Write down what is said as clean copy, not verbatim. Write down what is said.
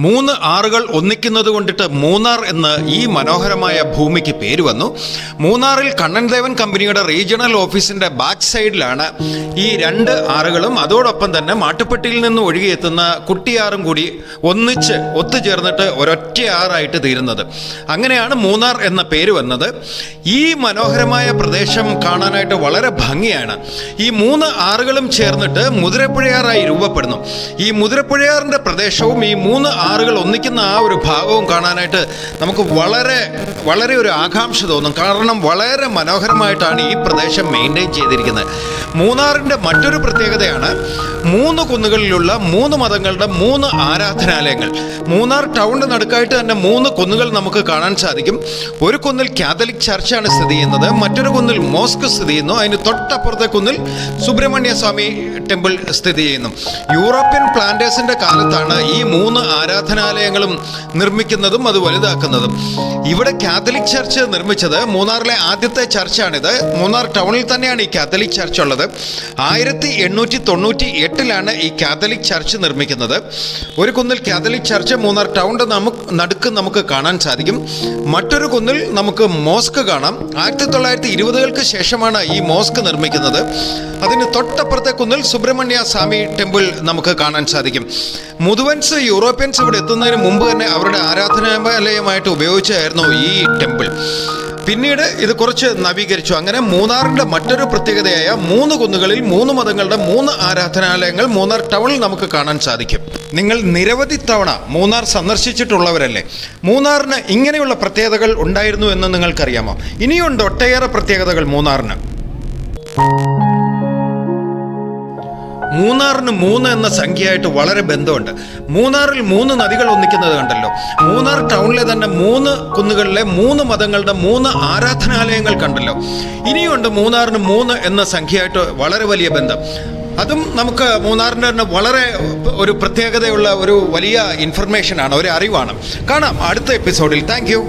മൂന്ന് ആറുകൾ ഒന്നിക്കുന്നത് കൊണ്ടിട്ട് മൂന്നാർ എന്ന് ഈ മനോഹരമായ ഭൂമിക്ക് പേര് വന്നു. മൂന്നാറിൽ കണ്ണൻ ദേവൻ കമ്പനിയുടെ റീജിയണൽ ഓഫീസിന്റെ ബാക്ക് സൈഡിലാണ് ഈ രണ്ട് ആറുകളും അതോടൊപ്പം തന്നെ മാട്ടുപ്പെട്ടിയിൽ നിന്ന് ഒഴുകിയെത്തുന്ന കുട്ടിയാറും കൂടി ഒന്നിച്ച് ഒത്തുചേർന്നിട്ട് ഒരൊറ്റ ആറായിട്ട് തീരുന്നത്. അങ്ങനെയാണ് മൂന്നാർ എന്ന പേര് വന്നത്. ഈ മനോഹരമായ പ്രദേശം കാണാനായിട്ട് വളരെ ഭംഗിയാണ്. ഈ മൂന്ന് ആറുകളും ചേർന്നിട്ട് മുതിരപ്പുഴയാറായി രൂപപ്പെടുന്നു. ഈ മുതിരപ്പുഴയാറിന്റെ പ്രദേശവും ഈ മൂന്ന് ആറുകൾ ഒന്നിക്കുന്ന ആ ഒരു ഭാഗവും കാണാനായിട്ട് നമുക്ക് വളരെ വളരെ ഒരു ആകാംക്ഷ തോന്നും. കാരണം വളരെ മനോഹരമായിട്ടാണ് ഈ പ്രദേശം മെയിൻറ്റെയിൻ ചെയ്തിരിക്കുന്നത്. മൂന്നാറിൻ്റെ മറ്റൊരു പ്രത്യേകതയാണ് മൂന്ന് കുന്നുകളിലുള്ള മൂന്ന് മതങ്ങളുടെ മൂന്ന് ആരാധനാലയങ്ങൾ. മൂന്നാർ ടൗണിൻ്റെ നടുക്കായിട്ട് തന്നെ മൂന്ന് കുന്നുകൾ നമുക്ക് കാണാൻ സാധിക്കും. ഒരു കുന്നിൽ കാത്തലിക് ചർച്ചാണ് സ്ഥിതി ചെയ്യുന്നത്, മറ്റൊരു കുന്നിൽ മോസ്ക് സ്ഥിതി ചെയ്യുന്നു, അതിന് തൊട്ടപ്പുറത്തെ കുന്നിൽ സുബ്രഹ്മണ്യ സ്വാമി ടെമ്പിൾ സ്ഥിതി ചെയ്യുന്നു. യൂറോപ്യൻ പ്ലാന്റേഴ്സിന്റെ കാലത്താണ് ഈ മൂന്ന് ആരാധനാലയങ്ങളും നിർമ്മിക്കുന്നതും അത് വലുതാക്കുന്നതും. ഇവിടെ കാത്തലിക് ചർച്ച് നിർമ്മിച്ചത് മൂന്നാറിലെ ആദ്യത്തെ ചർച്ചാണിത്. മൂന്നാർ ടൗണിൽ തന്നെയാണ് ഈ കാത്തലിക് ചർച്ച് ഉള്ളത്. 1898 ഈ കാത്തലിക് ചർച്ച് നിർമ്മിക്കുന്നത്. ഒരു കുന്നിൽ കാത്തലിക് ചർച്ച് മൂന്നാർ ടൗണിന്റെ നടുക്ക് നമുക്ക് കാണാൻ സാധിക്കും. മറ്റൊരു കുന്നിൽ നമുക്ക് മോസ്ക് കാണാം. 1920-കൾക്ക് ശേഷമാണ് ഈ മോസ്ക് നിർമ്മിക്കുന്നത്. അതിന് തൊട്ടപ്പുറത്തെ കുന്നിൽ സുബ്രഹ്മണ്യ സ്വാമി ടെമ്പിൾ നമുക്ക് കാണാൻ സാധിക്കും. മുതുവൻസ് യൂറോപ്യൻസ് ഇവിടെ എത്തുന്നതിന് മുമ്പ് തന്നെ അവരുടെ ആരാധനാലയമായിട്ട് ഉപയോഗിച്ചായിരുന്നു ഈ ടെമ്പിൾ. പിന്നീട് ഇത് കുറച്ച് നവീകരിച്ചു. അങ്ങനെ മൂന്നാറിൻ്റെ മറ്റൊരു പ്രത്യേകതയായ മൂന്ന് കുന്നുകളിൽ മൂന്ന് മതങ്ങളുടെ മൂന്ന് ആരാധനാലയങ്ങൾ മൂന്നാർ ടൗണിൽ നമുക്ക് കാണാൻ സാധിക്കും. നിങ്ങൾ നിരവധി തവണ മൂന്നാർ സന്ദർശിച്ചിട്ടുള്ളവരല്ലേ? മൂന്നാറിന് ഇങ്ങനെയുള്ള പ്രത്യേകതകൾ ഉണ്ടായിരുന്നു എന്ന് നിങ്ങൾക്കറിയാമോ? ഇനിയുണ്ട് ഒട്ടേറെ പ്രത്യേകതകൾ മൂന്നാറിന്. മൂന്നാറിന് 3 എന്ന സംഖ്യയായിട്ട് വളരെ ബന്ധമുണ്ട്. മൂന്നാറിൽ 3 നദികൾ ഒന്നിക്കുന്നത് കണ്ടല്ലോ. മൂന്നാർ ടൗണിലെ തന്നെ 3 കുന്നുകളിലെ 3 മതങ്ങളുടെ 3 ആരാധനാലയങ്ങൾ കണ്ടല്ലോ. ഇനിയുണ്ട് മൂന്നാറിന് 3 എന്ന സംഖ്യയായിട്ട് വളരെ വലിയ ബന്ധം. അതും നമുക്ക് മൂന്നാറിൻ്റെ തന്നെ വളരെ ഒരു പ്രത്യേകതയുള്ള ഒരു വലിയ ഇൻഫർമേഷനാണ്, ഒരു അറിവാണ്. കാണാം അടുത്ത എപ്പിസോഡിൽ. Thank you.